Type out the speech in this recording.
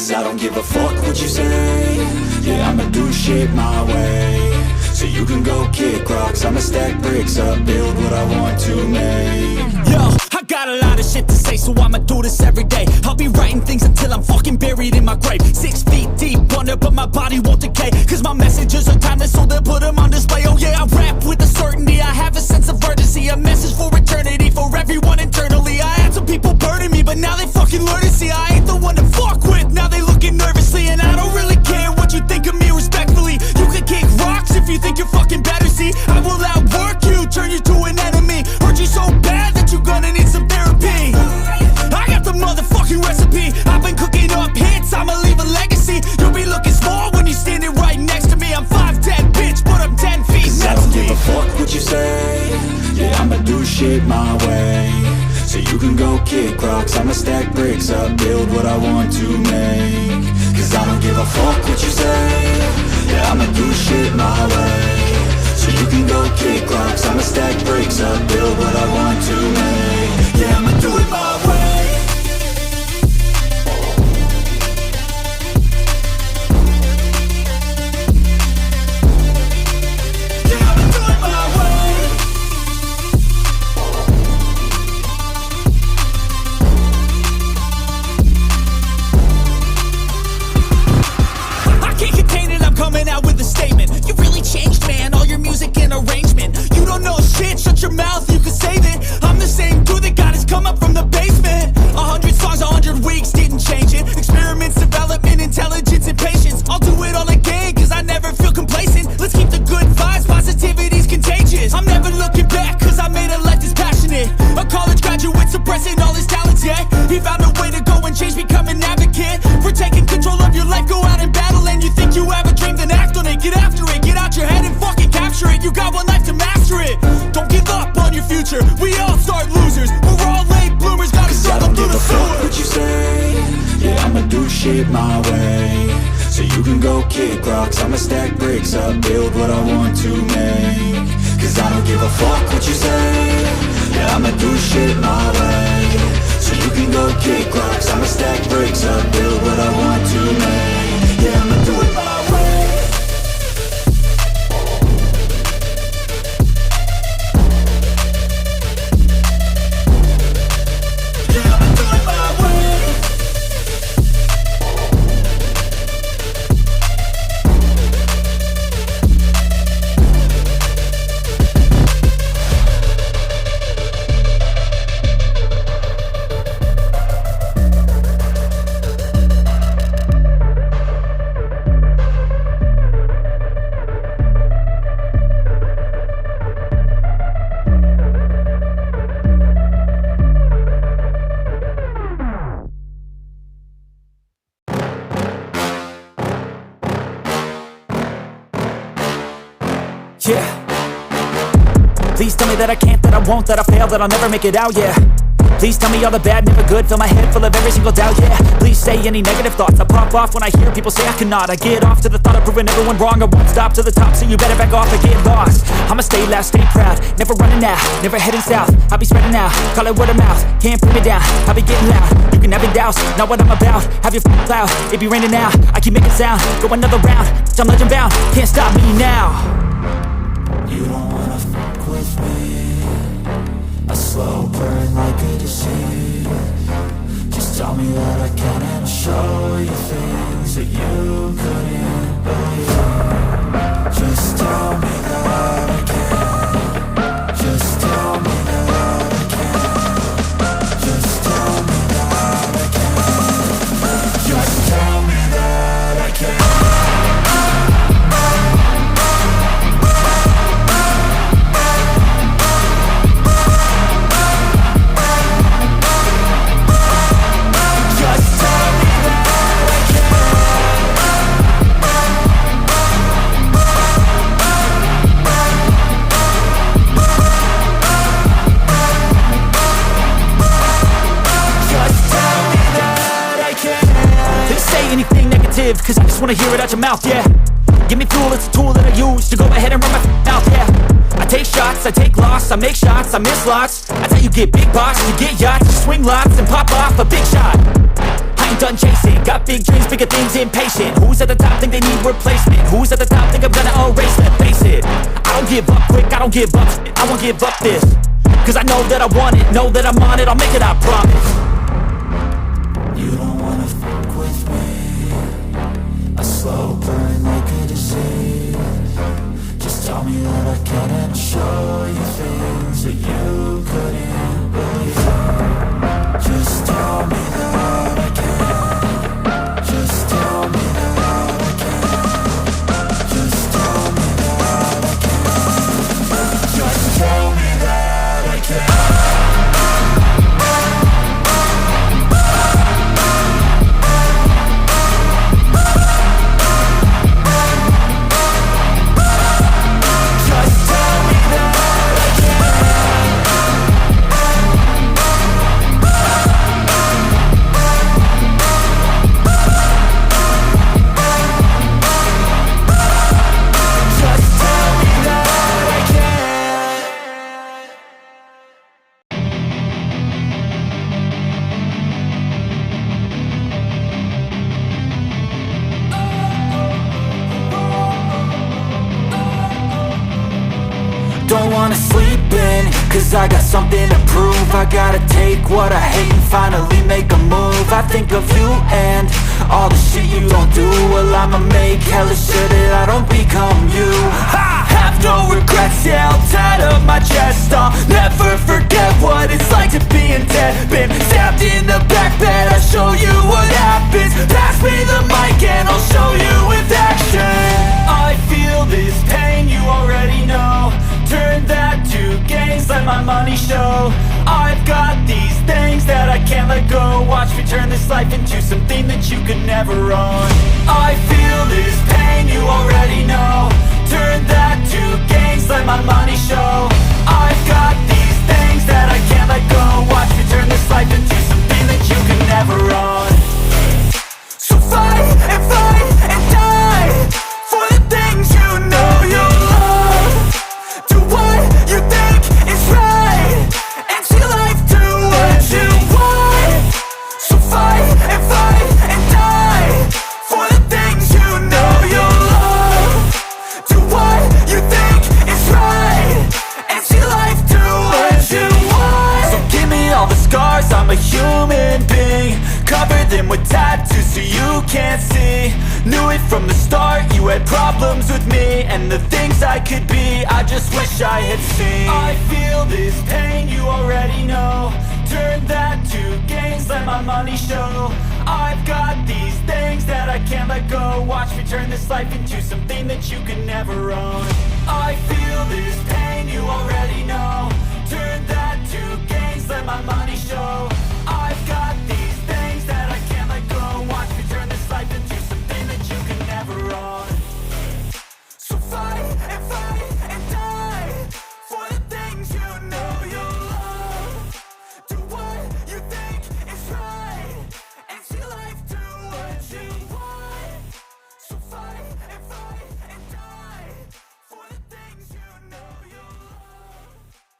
Cause I don't give a fuck what you say. Yeah, I'ma do shit my way. So you can go kick rocks, I'ma stack bricks up, build what I want to make. Yo, I got a lot of shit to say, so I'ma do this every day. I'll be writing things until I'm fucking buried in my grave. 6 feet deep under, but my body won't decay. Cause my messages are timeless, so they'll put them on display. Oh yeah, I rap with a certainty, I have a sense of urgency. A message for eternity, for everyone internally. I had some people burning me, but now they fucking learn to see I ain't the one to fuck with, now they looking nervously. And I don't really care what you think of me, respectfully. You can kick rocks if you think you're fucking better, see. I will outwork you, turn you to an enemy. Hurt you so bad that you're gonna need some therapy. I got the motherfucking recipe. I've been cooking up hits, I'ma leave a legacy. You'll be looking small when you're standing right next to me. I'm 5'10", bitch, but I'm 10 feet. Cause I don't give a fuck what you say. Yeah, I'ma do shit my way. So you can go kick rocks, I'ma stack bricks up, build what I want to make. Cause I don't give a fuck what you say. Yeah, I'ma do shit my way. So you can go kick rocks, I'ma stack bricks up, build what I want to make. Yeah, I'ma do it my way. Yeah, I'ma do it my way. I can't contain it, I'm coming out with a statement. You really changed, man, all your music and arrangement. You don't know shit, shut your mouth, you can save it. I'm the same dude that got his come up from the basement. 100 songs, 100 weeks, didn't change it. Experiments, development, intelligence, and patience. I'll do it all again, cause I never feel complacent. Let's keep the good vibes, positivity's contagious. I'm never looking back, cause I made a life that's passionate. A college graduate suppressing all his talents, yeah. He found a way to go and change, become an advocate. For taking control of your life, go out and battle. And you think you have a dream, then act on it. Get after it, get out your head and fucking capture it. You got one life to master it. Don't give up on your future, we all start losers. We're all late bloomers, gotta struggle through the sewer. What you say? Yeah, I'ma do shit my way. So you can go kick rocks, I'ma stack bricks up, build what I want to make. Cause I don't give a fuck what you say. Yeah, I'ma do shit my way. So you can go kick rocks, I'ma stack bricks up, build what I want to make. Yeah, I'ma do it my way. Yeah, I'ma do it my way. Yeah. Please tell me that I can't, that I won't, that I fail, that I'll never make it out, yeah. Please tell me all the bad, never good, fill my head full of every single doubt, yeah. Please say any negative thoughts, I pop off when I hear people say I cannot. I get off to the thought of proving everyone wrong, I won't stop to the top, so you better back off and get lost. I'ma stay loud, stay proud, never running out, never heading south. I'll be spreading out, call it word of mouth, can't put me down, I'll be getting loud. You can have your doubts, not what I'm about, have your f***ing cloud, it be raining now. I keep making sound, go another round, I'm legend bound, can't stop me now. You don't wanna fuck with me. A slow burn like a disease. Just tell me that I can and I'll show you things that you couldn't believe. Just tell me that I can. Just tell me that I can. Just tell me that I can. Just tell me that I can. Cause I just wanna hear it out your mouth, yeah. Give me fuel, it's a tool that I use to go ahead and run my mouth, yeah. I take shots, I take loss, I make shots, I miss lots. That's how you get big box, you get yachts, you swing lots and pop off a big shot. I ain't I'm done chasing. Got big dreams, bigger things, impatient. Who's at the top think they need replacement? Who's at the top think I'm gonna erase them? Face it, I don't give up quick, I don't give up shit. I won't give up this, cause I know that I want it, know that I'm on it, I'll make it, I promise. You don't wanna fuck with me. A slow burn like a disease. Just tell me that I can and I'll show you things that you couldn't believe. Just tell me that I can. Just tell me that I can. Just tell me that I can. Just tell me that I can. Don't wanna sleep in, cause I got something to prove. I gotta take what I hate and finally make a move. I think of you and all the shit you don't do. Well, I'ma make hella sure that I don't become you. I have no regrets, yeah, I'll tie up my chest. I'll never forget what it's like to be in debt. Been stabbed in the back bed, I'll show you what happens. Pass me the mic and I'll show you with action. I feel this pain, you already know. Turn that to gains, let my money show. I've got these things that I can't let go. Watch me turn this life into something that you could never own. I feel this pain, you already know. Turn that to gains, let my money show. I've got these things that I can't let go. Watch me turn this life into something that you could never own. So fight and die for the things you know you love. Do what you think is right, and see life do what you want. So fight and die for the things you know you love. Do what you think is right, and see life do what you want. So give me all the scars, I'm a human being. Cover them with tattoos so you can't see. Knew it from the start, you had problems with me and the things I could be, I just wish I had seen. I feel this pain, you already know. Turn that to gains, let my money show. I've got these things that I can't let go. Watch me turn this life into something that you could never own. I feel